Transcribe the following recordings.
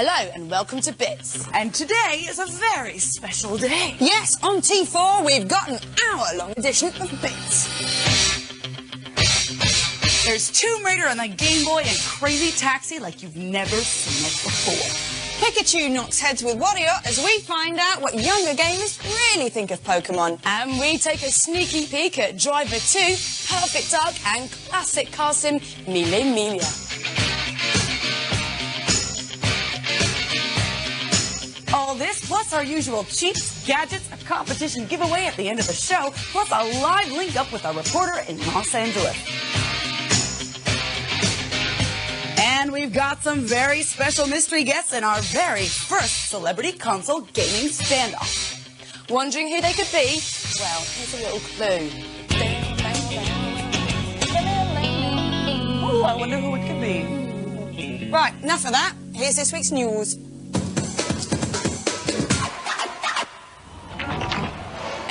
Hello and welcome to Bits. And today is a very special day. Yes, on T4 we've got an hour-long edition of Bits. There's Tomb Raider on the Game Boy and Crazy Taxi like you've never seen it before. Pikachu knocks heads with Wario as we find out what younger gamers really think of Pokemon. And we take a sneaky peek at Driver 2, Perfect Dark and classic car sim Mille Miglia. All this, plus our usual cheats, gadgets, a competition giveaway at the end of the show, plus a live link up with our reporter in Los Angeles. And we've got some very special mystery guests in our very first celebrity console gaming standoff. Wondering who they could be? Well, here's a little clue. Oh, I wonder who it could be. Right, enough of that. Here's this week's news.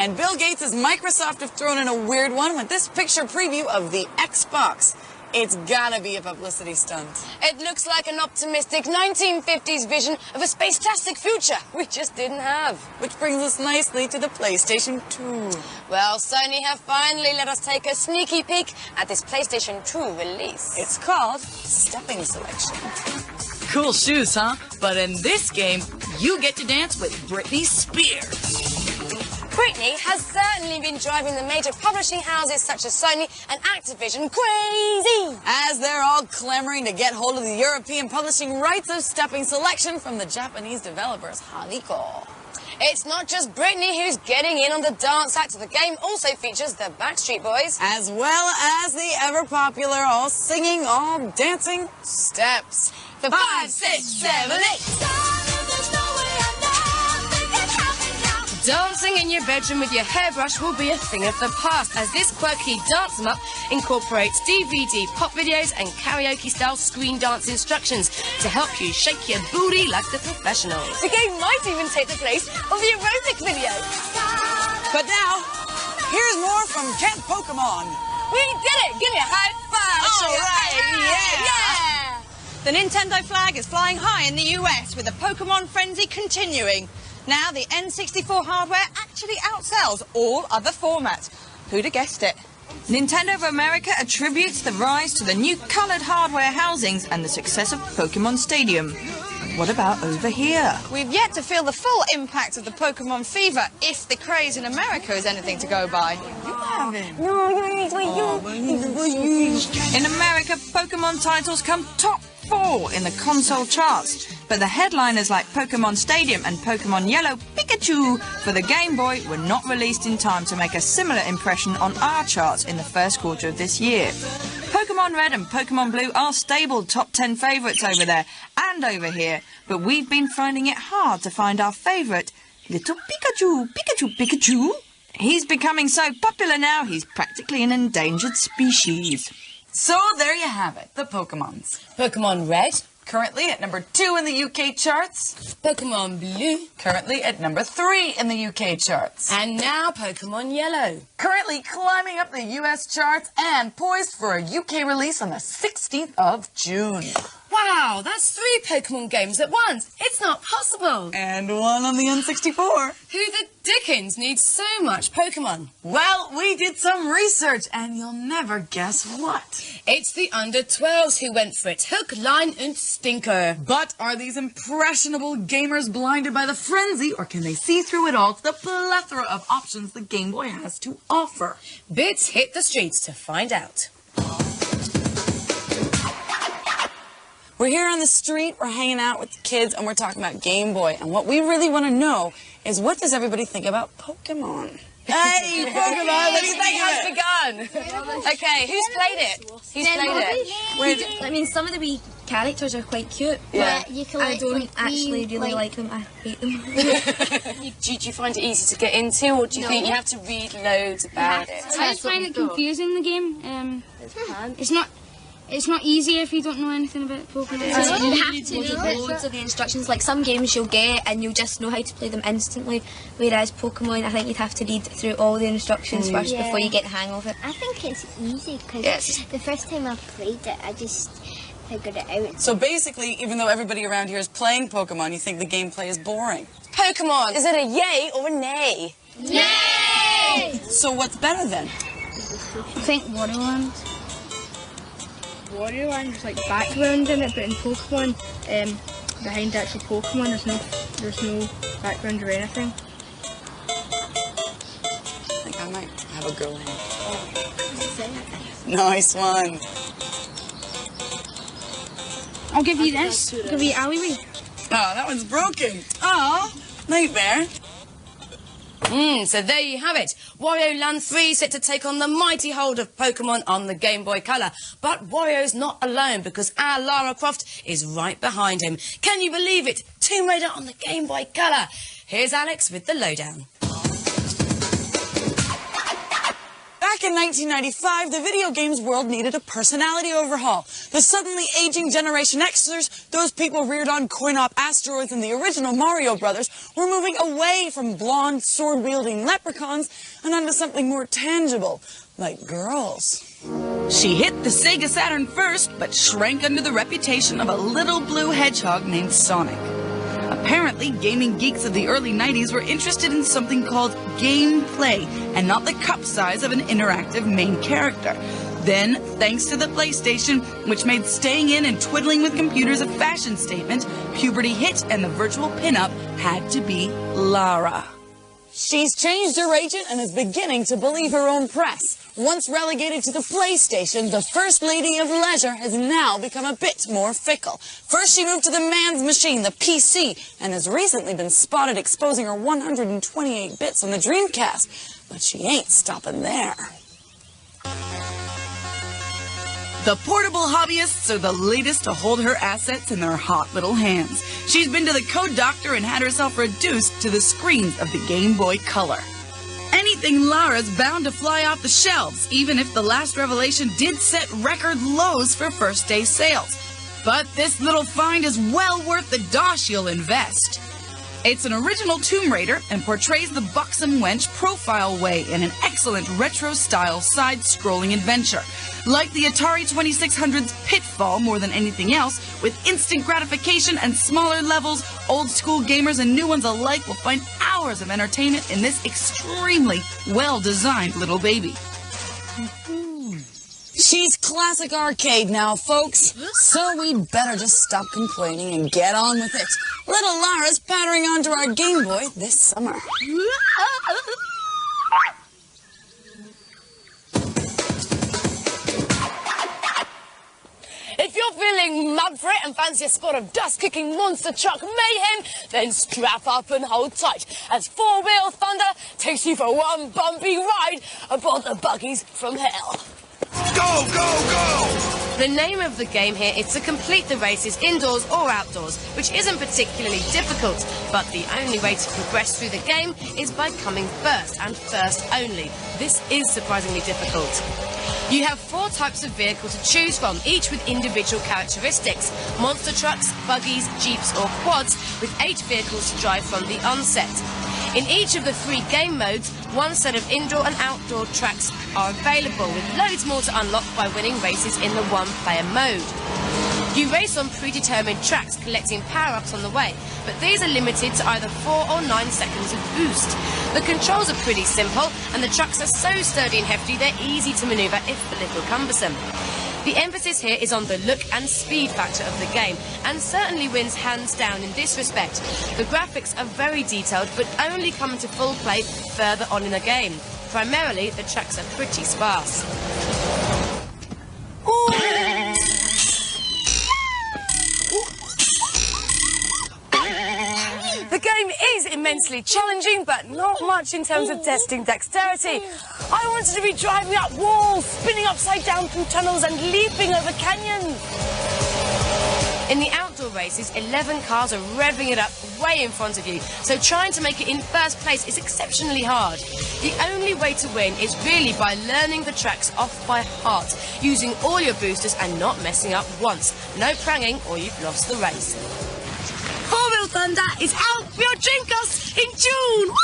And Bill Gates' Microsoft have thrown in a weird one with this picture preview of the Xbox. It's gotta be a publicity stunt. It looks like an optimistic 1950s vision of a space-tastic future we just didn't have. Which brings us nicely to the PlayStation 2. Well, Sony have finally let us take a sneaky peek at this PlayStation 2 release. It's called Stepping Selection. Cool shoes, huh? But in this game, you get to dance with Britney Spears. Britney has certainly been driving the major publishing houses such as Sony and Activision crazy, as they're all clamoring to get hold of the European publishing rights of Stepping Selection from the Japanese developers Haniko. It's not just Britney who's getting in on the dance act. The game also features the Backstreet Boys, as well as the ever-popular all singing, all dancing Steps. The 5, 6, 7, 8. Dancing in your bedroom with your hairbrush will be a thing of the past, as this quirky dance 'em up incorporates DVD pop videos and karaoke-style screen dance instructions to help you shake your booty like the professionals. The game might even take the place of the erotic video. But now, here's more from Camp Pokemon. We did it! Give me a high five! All right, yeah! The Nintendo flag is flying high in the US with the Pokemon frenzy continuing. Now the N64 hardware actually outsells all other formats. Who'd have guessed it? Nintendo of America attributes the rise to the new coloured hardware housings and the success of Pokemon Stadium. What about over here? We've yet to feel the full impact of the Pokemon fever, if the craze in America is anything to go by. You haven't. In America, Pokemon titles come top 4 in the console charts, but the headliners like Pokemon Stadium and Pokemon Yellow Pikachu for the Game Boy were not released in time to make a similar impression on our charts in the first quarter of this year. Pokemon Red and Pokemon Blue are stable top 10 favourites over there and over here, but we've been finding it hard to find our favourite, Little Pikachu. Pikachu. He's becoming so popular now, he's practically an endangered species. So there you have it, the Pokemons. Pokemon Red, Currently at number 2 in the UK charts. Pokemon Blue, Currently at number 3 in the UK charts. and now Pokemon Yellow. Currently climbing up the US charts and poised for a UK release on the 16th of June. Wow, that's 3 Pokemon games at once. It's not possible. And one on the N64. Who the dickens needs so much Pokemon? Well, we did some research, and you'll never guess what. It's the under-12s who went for it. Hook, line, and stinker. But are these impressionable gamers blinded by the frenzy, or can they see through it all to the plethora of options the Game Boy has to offer? Bits hit the streets to find out. We're here on the street, we're hanging out with the kids, and we're talking about Game Boy. And what we really want to know is, what does everybody think about Pokemon? Hey, Pokemon, what do you think has begun. Okay, who's played it? Who's played it? I mean, some of the wee characters are quite cute, Yeah. but I don't actually really like them. I hate them. Do you find it easy to get into, or do you think you have to read loads about it? I just find it confusing, the game. It's not easy if you don't know anything about Pokemon. You have to read loads of the instructions. Like some games you'll get and you'll just know how to play them instantly, whereas Pokemon, I think you'd have to read through all the instructions first before you get the hang of it. I think it's easy because the first time I played it, figured it out. So basically, even though everybody around here is playing Pokemon, you think the gameplay is boring. Pokemon, is it a yay or a nay? Yay! So what's better then? I think Waterland. Waterland is like background in it, but in Pokemon, behind the actual Pokemon, there's no background or anything. I think I might have a go in. Nice one. I'll give you this. I'll give you Alleyway. Oh, that one's broken. Oh, Nightmare. So there you have it. Wario Land 3 set to take on the mighty hold of Pokemon on the Game Boy Color. But Wario's not alone because our Lara Croft is right behind him. Can you believe it? Tomb Raider on the Game Boy Color. Here's Alex with the lowdown. Back in 1995, the video games world needed a personality overhaul. The suddenly aging Generation Xers, those people reared on coin-op asteroids in the original Mario Brothers, were moving away from blonde, sword-wielding leprechauns and onto something more tangible, like girls. She hit the Sega Saturn first, but shrank under the reputation of a little blue hedgehog named Sonic. Apparently, gaming geeks of the early 90s were interested in something called gameplay, and not the cup size of an interactive main character. Then, thanks to the PlayStation, which made staying in and twiddling with computers a fashion statement, puberty hit and the virtual pinup had to be Lara. She's changed her agent and is beginning to believe her own press. Once relegated to the PlayStation, the First Lady of Leisure has now become a bit more fickle. First she moved to the man's machine, the PC, and has recently been spotted exposing her 128 bits on the Dreamcast. But she ain't stopping there. The portable hobbyists are the latest to hold her assets in their hot little hands. She's been to the code doctor and had herself reduced to the screens of the Game Boy Color. Anything Lara's bound to fly off the shelves, even if the last revelation did set record lows for first day sales. But this little find is well worth the dosh you'll invest. It's an original Tomb Raider and portrays the buxom wench profile way in an excellent retro-style side-scrolling adventure. Like the Atari 2600's Pitfall more than anything else, with instant gratification and smaller levels, old-school gamers and new ones alike will find hours of entertainment in this extremely well-designed little baby. She's classic arcade now, folks. So we'd better just stop complaining and get on with it. Little Lara's pattering onto our Game Boy this summer. If you're feeling mad for it and fancy a spot of dust-kicking monster truck mayhem, then strap up and hold tight as four-wheel thunder takes you for one bumpy ride aboard the buggies from hell. Go, go, go! The name of the game here is to complete the races indoors or outdoors, which isn't particularly difficult, but the only way to progress through the game is by coming first, and first only. This is surprisingly difficult. You have 4 types of vehicles to choose from, each with individual characteristics. Monster trucks, buggies, jeeps or quads, with 8 vehicles to drive from the onset. In each of the 3 game modes, one set of indoor and outdoor tracks are available, with loads more to unlock by winning races in the one-player mode. You race on predetermined tracks, collecting power-ups on the way, but these are limited to either 4 or 9 seconds of boost. The controls are pretty simple, and the trucks are so sturdy and hefty they're easy to manoeuvre if a little cumbersome. The emphasis here is on the look and speed factor of the game, and certainly wins hands down in this respect. The graphics are very detailed, but only come into full play further on in the game. Primarily, the tracks are pretty sparse. The game is immensely challenging, but not much in terms of testing dexterity. I wanted to be driving up walls, spinning upside down through tunnels and leaping over canyons. In the outdoor races, 11 cars are revving it up way in front of you, so trying to make it in first place is exceptionally hard. The only way to win is really by learning the tracks off by heart, using all your boosters and not messing up once. No pranging or you've lost the race. Four-wheel thunder is out for your Dreamcast in June!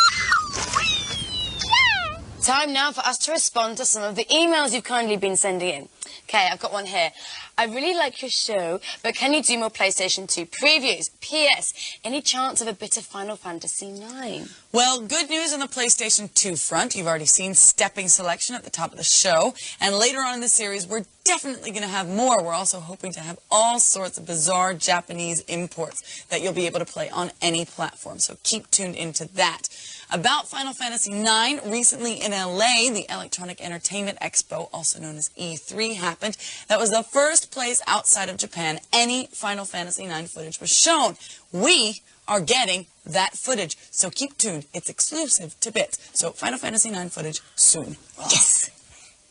Time now for us to respond to some of the emails you've kindly been sending in. Okay, I've got one here. I really like your show, but can you do more PlayStation 2 previews? P.S. Any chance of a bit of Final Fantasy 9? Well, good news on the PlayStation 2 front. You've already seen stepping selection at the top of the show. And later on in the series, we're definitely going to have more. We're also hoping to have all sorts of bizarre Japanese imports that you'll be able to play on any platform. So keep tuned into that. About Final Fantasy IX, recently in LA, the Electronic Entertainment Expo, also known as E3, happened. That was the first place outside of Japan any Final Fantasy IX footage was shown. We are getting that footage, so keep tuned. It's exclusive to Bits. So Final Fantasy IX footage soon. Yes.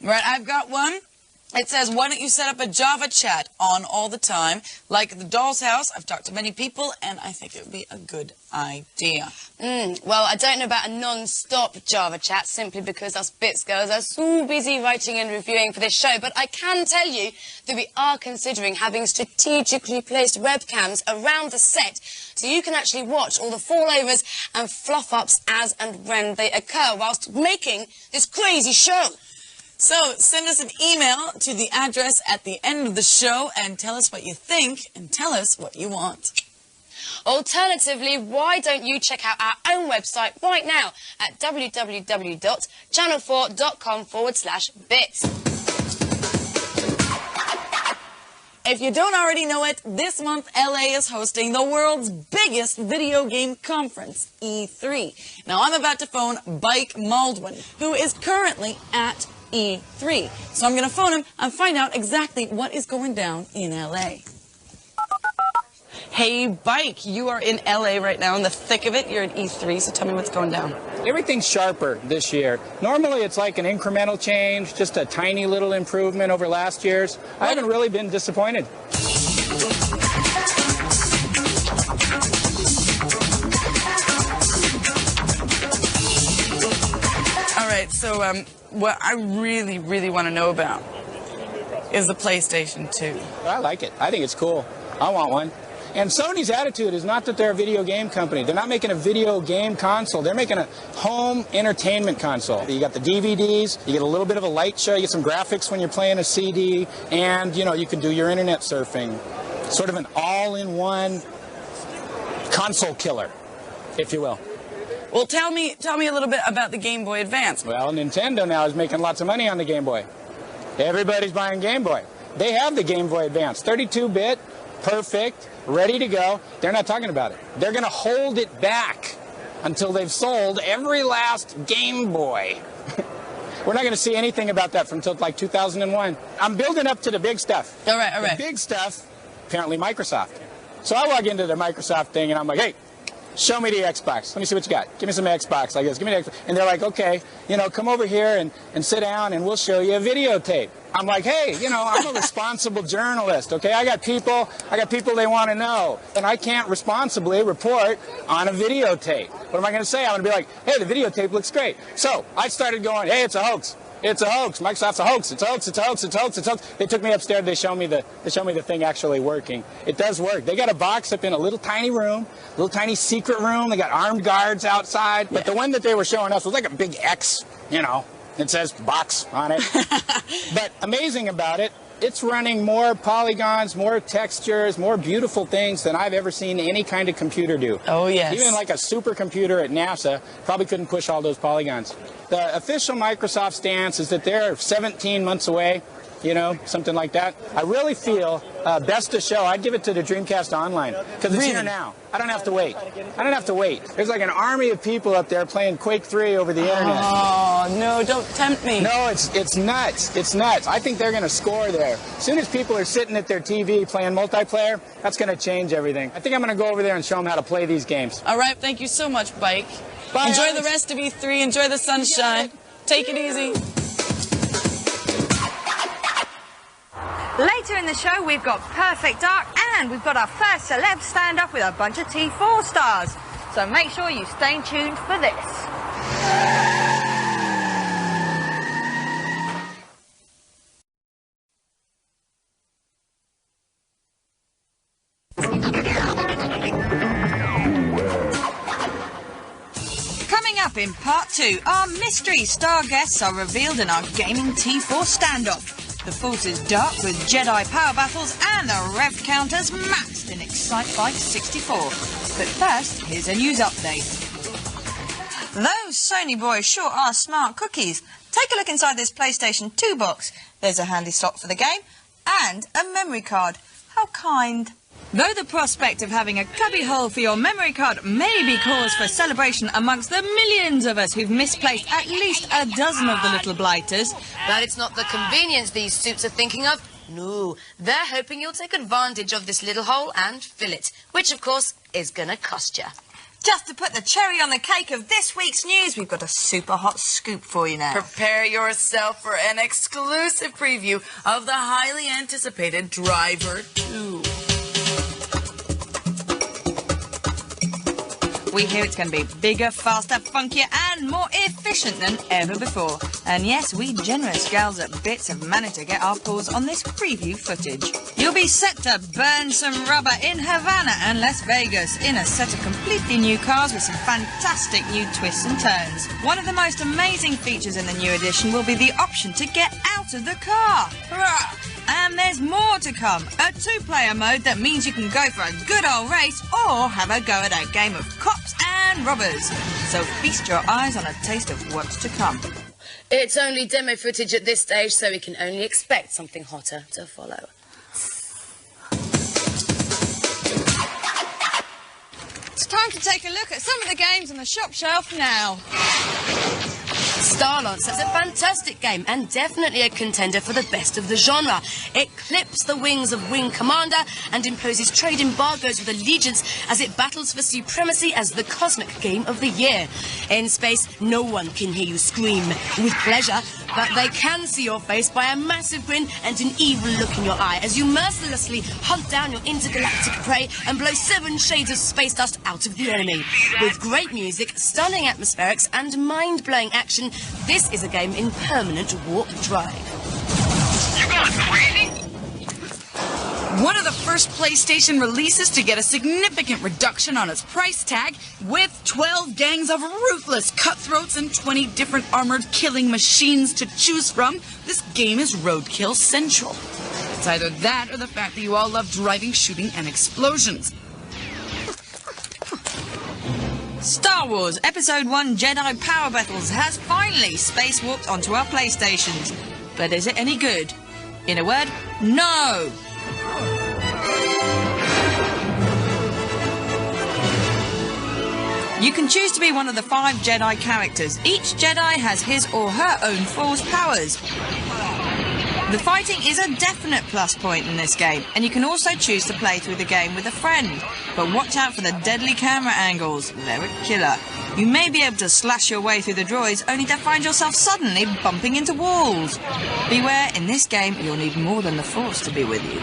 Right, I've got one. It says, why don't you set up a Java chat on all the time? Like the Doll's House, I've talked to many people, and I think it would be a good idea. Well, I don't know about a non-stop Java chat, simply because us Bits girls are so busy writing and reviewing for this show. But I can tell you that we are considering having strategically placed webcams around the set so you can actually watch all the fallovers and fluff-ups as and when they occur whilst making this crazy show. So send us an email to the address at the end of the show and tell us what you think and tell us what you want. Alternatively, why don't you check out our own website right now at www.channel4.com/bits. If you don't already know it, this month LA is hosting the world's biggest video game conference, E3. Now I'm about to phone Bike Maldwin, who is currently at E3. So I'm going to phone him and find out exactly what is going down in LA. Hey, Bike, you are in LA right now in the thick of it. You're at E3, so tell me what's going down. Everything's sharper this year. Normally it's like an incremental change, just a tiny little improvement over last year's. I haven't really been disappointed. All right, so what I really, really want to know about is the PlayStation 2. I like it. I think it's cool. I want one. And Sony's attitude is not that they're a video game company. They're not making a video game console. They're making a home entertainment console. You got the DVDs, you get a little bit of a light show, you get some graphics when you're playing a CD, and, you know, you can do your internet surfing. Sort of an all-in-one console killer, if you will. Well, tell me a little bit about the Game Boy Advance. Well, Nintendo now is making lots of money on the Game Boy. Everybody's buying Game Boy. They have the Game Boy Advance, 32-bit, perfect, ready to go. They're not talking about it. They're going to hold it back until they've sold every last Game Boy. We're not going to see anything about that from until like 2001. I'm building up to the big stuff. All right, all right. The big stuff, apparently Microsoft. So I log into the Microsoft thing and I'm like, hey, show me the Xbox. Let me see what you got. Give me some Xbox like this. Give me the Xbox. And they're like, okay, you know, come over here and sit down and we'll show you a videotape. I'm like, hey, you know, I'm a responsible journalist, okay? I got people they want to know. And I can't responsibly report on a videotape. What am I going to say? I'm going to be like, hey, the videotape looks great. So I started going, hey, it's a hoax. It's a hoax. Microsoft's a hoax. It's a hoax. It's a hoax. It's a hoax. It's a hoax. They took me upstairs. They show me the thing actually working. It does work. They got a box up in a little tiny room, little tiny secret room. They got armed guards outside. But the one that they were showing us was like a big X, you know. It says box on it. But amazing about it, it's running more polygons, more textures, more beautiful things than I've ever seen any kind of computer do. Oh, yes. Even like a supercomputer at NASA probably couldn't push all those polygons. The official Microsoft stance is that they're 17 months away, you know, something like that. I really feel best to show, I'd give it to the Dreamcast Online, because it's here now. I don't have to wait. I don't have to wait. There's like an army of people up there playing Quake 3 over the internet. Oh, no, don't tempt me. No, it's nuts. It's nuts. I think they're going to score there. As soon as people are sitting at their TV playing multiplayer, that's going to change everything. I think I'm going to go over there and show them how to play these games. All right, thank you so much, Bike. Bye, Enjoy Alex. the rest of E3. Enjoy the sunshine. Take it easy. Later in the show, we've got Perfect Dark and we've got our first celeb stand-up with a bunch of T4 stars. So make sure you stay tuned for this. Coming up in part 2, our mystery star guests are revealed in our Gaming T4 stand-off. The Force is dark with Jedi power battles and the rev counters maxed in Excite Bike 64. But first, here's a news update. Those Sony boys sure are smart cookies. Take a look inside this PlayStation 2 box. There's a handy slot for the game and a memory card. How kind. Though the prospect of having a cubbyhole for your memory card may be cause for celebration amongst the millions of us who've misplaced at least a dozen of the little blighters, But it's not the convenience these suits are thinking of. No, they're hoping you'll take advantage of this little hole and fill it, which of course is gonna cost you. just to put the cherry on the cake of this week's news, we've got a super hot scoop for you now. Prepare yourself for an exclusive preview of the highly anticipated Driver 2. We hear it's going to be bigger, faster, funkier and more efficient than ever before. And yes, we generous gals at Bits have managed to get our paws on this preview footage. You'll be set to burn some rubber in Havana and Las Vegas in a set of completely new cars with some fantastic new twists and turns. One of the most amazing features in the new edition will be the option to get out of the car. Hurrah! And there's more to come. A two-player mode that means you can go for a good old race or have a go at a game of cops and robbers. So feast your eyes on a taste of what's to come. It's only demo footage at this stage, so we can only expect something hotter to follow. It's time to take a look at some of the games on the shop shelf now. Starlance is a fantastic game and definitely a contender for the best of the genre. It clips the wings of Wing Commander and imposes trade embargoes with Allegiance as it battles for supremacy as the cosmic game of the year. In space, no one can hear you scream with pleasure, but they can see your face by a massive grin and an evil look in your eye as you mercilessly hunt down your intergalactic prey and blow 7 shades of space dust out of the enemy. With great music, stunning atmospherics and mind-blowing action, this is a game in permanent warp drive. You going crazy? One of the first PlayStation releases to get a significant reduction on its price tag, with 12 gangs of ruthless cutthroats and 20 different armored killing machines to choose from. This game is Roadkill Central. It's either that or the fact that you all love driving, shooting, and explosions. Star Wars Episode 1 Jedi Power Battles has finally spacewalked onto our PlayStations. But is it any good? In a word, no! You can choose to be one of the 5 Jedi characters. Each Jedi has his or her own Force powers. The fighting is a definite plus point in this game, and you can also choose to play through the game with a friend. But watch out for the deadly camera angles, they're a killer. You may be able to slash your way through the droids, only to find yourself suddenly bumping into walls. Beware, in this game you'll need more than the Force to be with you.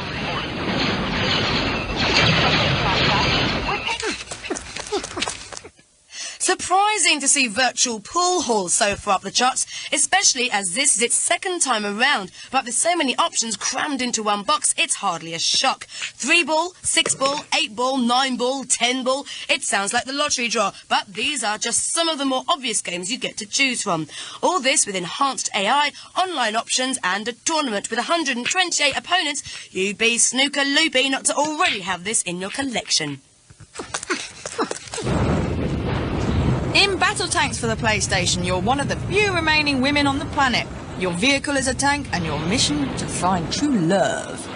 Surprising to see virtual pool halls so far up the charts, especially as this is its second time around. But with so many options crammed into one box, it's hardly a shock. 3-ball, 6-ball, 8-ball, 9-ball, 10-ball. It sounds like the lottery draw, but these are just some of the more obvious games you get to choose from. All this with enhanced AI, online options, and a tournament with 128 opponents. You'd be snooker loopy not to already have this in your collection. In Battle Tanks for the PlayStation, you're one of the few remaining women on the planet. Your vehicle is a tank and your mission to find true love.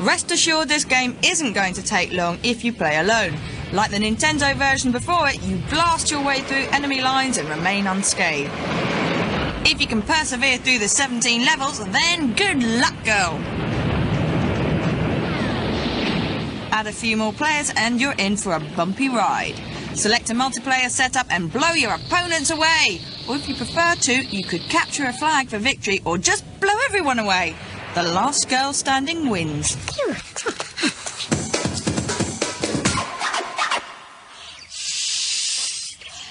Rest assured this game isn't going to take long if you play alone. Like the Nintendo version before it, you blast your way through enemy lines and remain unscathed. If you can persevere through the 17 levels, then good luck, girl! Add a few more players and you're in for a bumpy ride. Select a multiplayer setup and blow your opponents away. Or if you prefer to, you could capture a flag for victory or just blow everyone away. The last girl standing wins.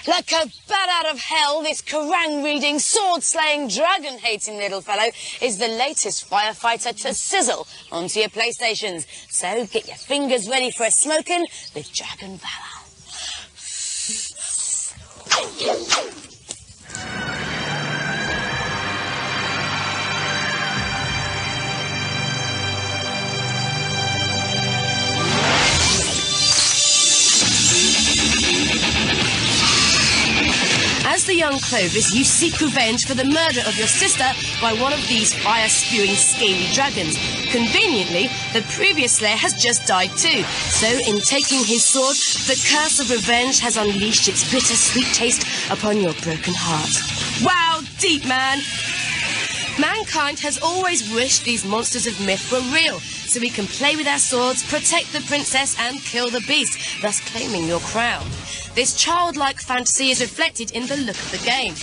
Like a bat out of hell, this Kerrang-reading, sword-slaying, dragon-hating little fellow is the latest firefighter to sizzle onto your PlayStations. So get your fingers ready for a smoking with Dragon Valor. As the young Clovis, you seek revenge for the murder of your sister by one of these fire-spewing, scaly dragons. Conveniently, the previous slayer has just died too. So, in taking his sword, the curse of revenge has unleashed its bitter-sweet taste upon your broken heart. Wow, deep, man! Mankind has always wished these monsters of myth were real, so we can play with our swords, protect the princess, and kill the beast, thus claiming your crown. This childlike fantasy is reflected in the look of the game.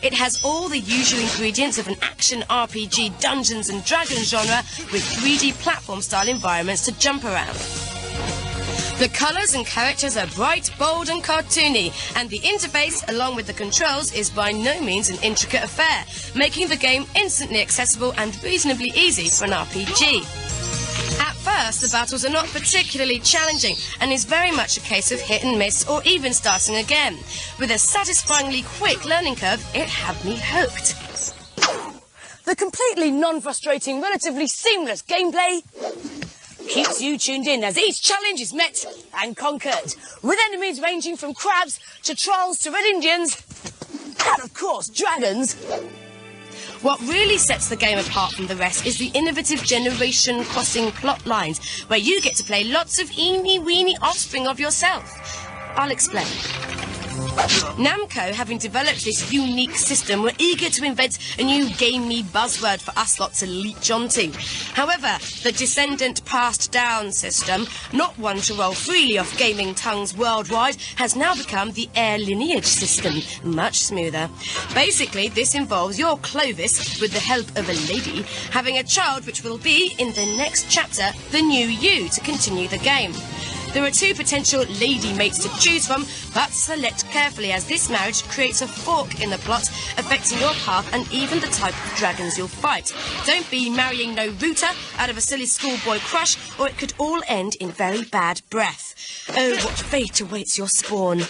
It has all the usual ingredients of an action RPG Dungeons and Dragons genre with 3D platform-style environments to jump around. The colours and characters are bright, bold and cartoony, and the interface, along with the controls, is by no means an intricate affair, making the game instantly accessible and reasonably easy for an RPG. At first, the battles are not particularly challenging and is very much a case of hit and miss or even starting again. With a satisfyingly quick learning curve, it had me hooked. The completely non-frustrating, relatively seamless gameplay keeps you tuned in as each challenge is met and conquered, with enemies ranging from crabs to trolls to red Indians, and of course, dragons. What really sets the game apart from the rest is the innovative generation-crossing plot lines, where you get to play lots of eeny-weeny offspring of yourself. I'll explain. Namco, having developed this unique system, were eager to invent a new gamey buzzword for us lot to leech onto. However, the descendant passed down system, not one to roll freely off gaming tongues worldwide, has now become the heir lineage system, much smoother. Basically, this involves your Clovis, with the help of a lady, having a child which will be, in the next chapter, the new you to continue the game. There are 2 potential lady mates to choose from, but select carefully as this marriage creates a fork in the plot, affecting your path and even the type of dragons you'll fight. Don't be marrying no rooter out of a silly schoolboy crush, or it could all end in very bad breath. Oh, what fate awaits your spawn.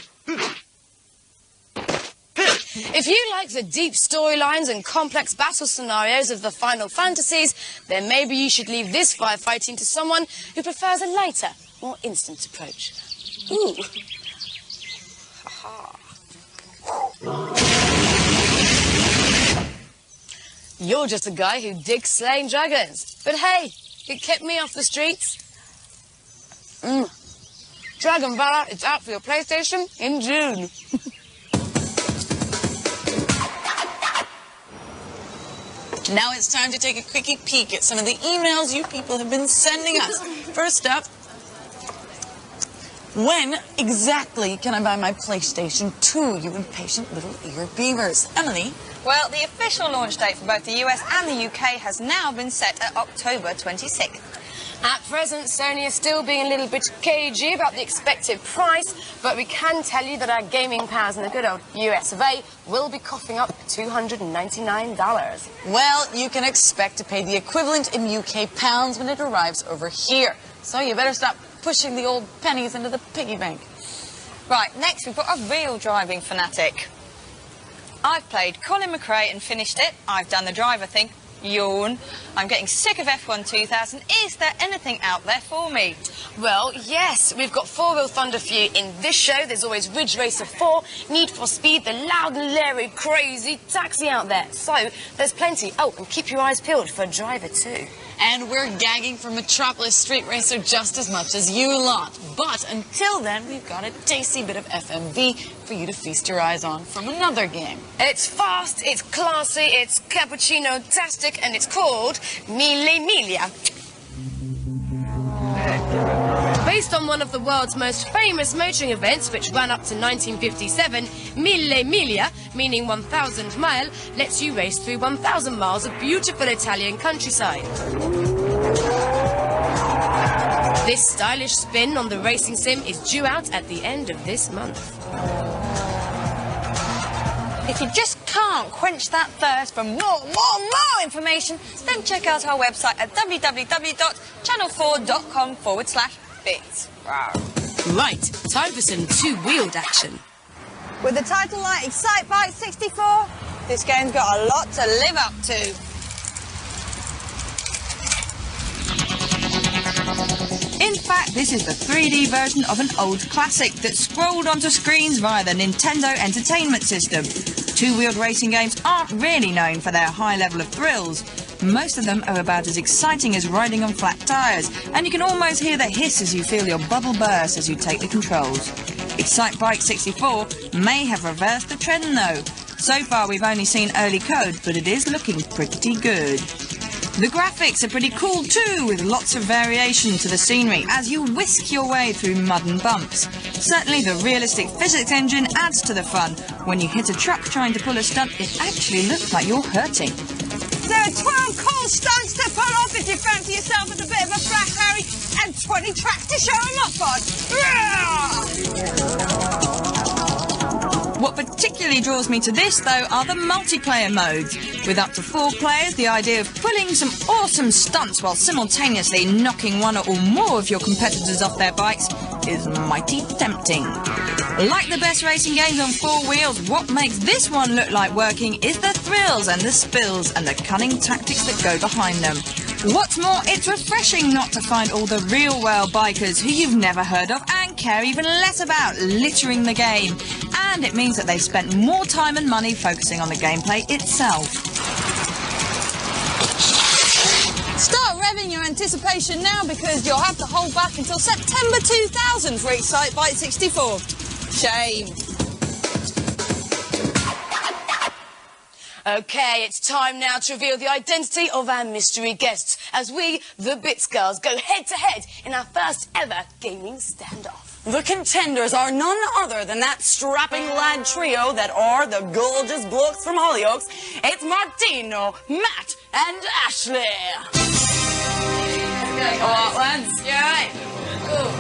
If you like the deep storylines and complex battle scenarios of the Final Fantasies, then maybe you should leave this firefighting to someone who prefers a lighter, more instant approach. Ooh. You're just a guy who digs slaying dragons. But hey, it kept me off the streets. Dragon Valor is out for your PlayStation in June. Now it's time to take a quickie peek at some of the emails you people have been sending us. First up, when exactly can I buy my PlayStation 2, you impatient little ear beavers? Emily? Well, the official launch date for both the US and the UK has now been set at October 26th. At present, Sony is still being a little bit cagey about the expected price, but we can tell you that our gaming pals in the good old US of A will be coughing up $299. Well, you can expect to pay the equivalent in UK pounds when it arrives over here. So you better stop pushing the old pennies into the piggy bank. Right, next we've got a real driving fanatic. I've played Colin McRae and finished it. I've done the driver thing. Yawn. I'm getting sick of F1 2000. Is there anything out there for me? Well, yes. We've got four-wheel thunder for you in this show. There's always Ridge Racer 4, Need for Speed, the loud, leery, crazy taxi out there. So there's plenty. Oh, and keep your eyes peeled for Driver 2. And we're gagging for Metropolis Street Racer just as much as you lot. But until then, we've got a tasty bit of FMV for you to feast your eyes on from another game. It's fast, it's classy, it's cappuccino-tastic, and it's called Mille Miglia. Based on one of the world's most famous motoring events, which ran up to 1957, Mille Miglia, meaning 1,000 mile, lets you race through 1,000 miles of beautiful Italian countryside. This stylish spin on the racing sim is due out at the end of this month. If you just can't quench that thirst for more information, then check out our website at www.channel4.com/bits. Right, time for some two-wheeled action. With a title like Excite Bike 64, this game's got a lot to live up to. In fact, this is the 3D version of an old classic that scrolled onto screens via the Nintendo Entertainment System. Two-wheeled racing games aren't really known for their high level of thrills. Most of them are about as exciting as riding on flat tyres, and you can almost hear the hiss as you feel your bubble burst as you take the controls. Excite Bike 64 may have reversed the trend though. So far we've only seen early code, but it is looking pretty good. The graphics are pretty cool too, with lots of variation to the scenery as you whisk your way through mud and bumps. Certainly the realistic physics engine adds to the fun. When you hit a truck trying to pull a stunt, it actually looks like you're hurting. There are 12 cool stunts to pull off if you fancy yourself as a bit of a frat Harry, and 20 tracks to show them off on. What particularly draws me to this, though, are the multiplayer modes. With up to 4 players, the idea of pulling some awesome stunts while simultaneously knocking one or more of your competitors off their bikes is mighty tempting. Like the best racing games on 4 wheels, what makes this one look like working is the thrills and the spills and the cunning tactics that go behind them. What's more, it's refreshing not to find all the real-world bikers who you've never heard of and care even less about littering the game. And it means that they've spent more time and money focusing on the gameplay itself. Start revving your anticipation now because you'll have to hold back until September 2000 for Excite Bike 64. Shame. Okay, it's time now to reveal the identity of our mystery guests as we, the Bits Girls, go head-to-head in our first ever gaming standoff. The contenders are none other than that strapping lad trio that are the gorgeous blokes from Hollyoaks. It's Martino, Matt, and Ashley. Alright, lads. You alright? Cool.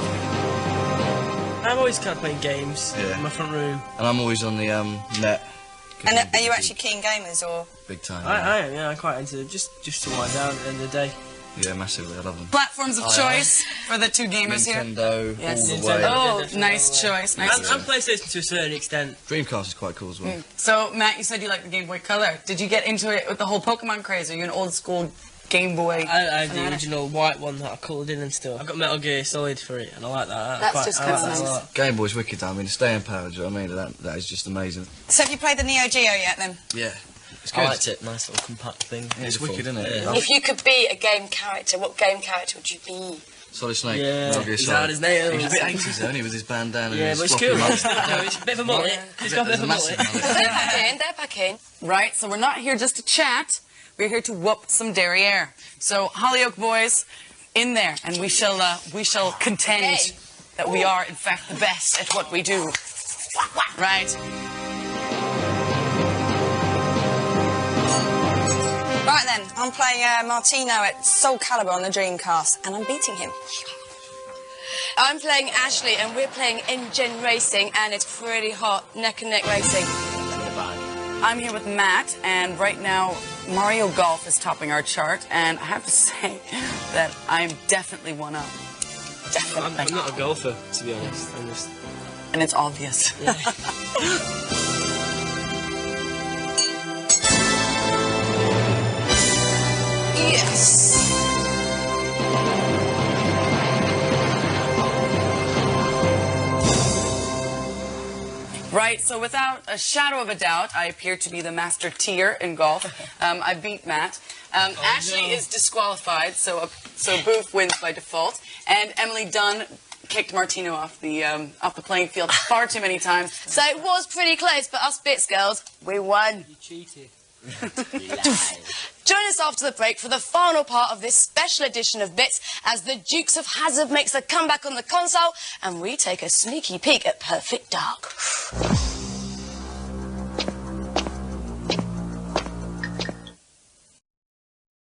I'm always kind of playing games in my front room. And I'm always on the net. And are you actually keen gamers or? Big time. I am, yeah, I'm quite into it. Just to wind down at the end of the day. Yeah, massively, I love them. Platforms of choice for the two gamers Nintendo, here. Yes. all the way. Oh, nice choice. Nice choice. And PlayStation to a certain extent. Dreamcast is quite cool as well. So, Matt, you said you like the Game Boy Color. Did you get into it with the whole Pokemon craze? Are you an old school Game Boy? I have the original white one that I coloured in and stuff. I've got Metal Gear Solid for it, and I like that. That's just kind of nice. Game Boy's wicked, I mean, the staying power, do you know what I mean? That is just amazing. So have you played the Neo Geo yet, then? Yeah. It's good. I liked it, nice little compact thing. Yeah, it's wicked, isn't it? Yeah. If you could be a game character, what game character would you be? Solid Snake. Yeah, Metal Gear he's Solid. out his nails. He was a bit 80s, though, he with his bandana and Yeah, his but it's floppy cool. mustache. No, it's a bit of a mullet. He's got a bit of a mullet. They're back in, they're back in. Right, so we're not here just to chat. We're here to whoop some derriere. So, Hollyoak boys, in there, and we shall contend that we are, in fact, the best at what we do. Right. Right then, I'm playing Martino at Soul Calibur on the Dreamcast, and I'm beating him. I'm playing Ashley, and we're playing Engine Racing, and it's pretty hot, neck and neck racing. I'm here with Matt, and right now Mario Golf is topping our chart, and I have to say that I'm definitely one up. Definitely. I'm not a golfer, to be honest. I'm just... And it's obvious. Yeah. Yes. Right, so without a shadow of a doubt, I appear to be the master tier in golf. I beat Matt. Ashley is disqualified, so Bouff wins by default. And Emily Dunn kicked Martino off the playing field far too many times. So it was pretty close, but us Bits Girls, we won. You cheated. Join us after the break for the final part of this special edition of Bits as the Dukes of Hazzard makes a comeback on the console and we take a sneaky peek at Perfect Dark.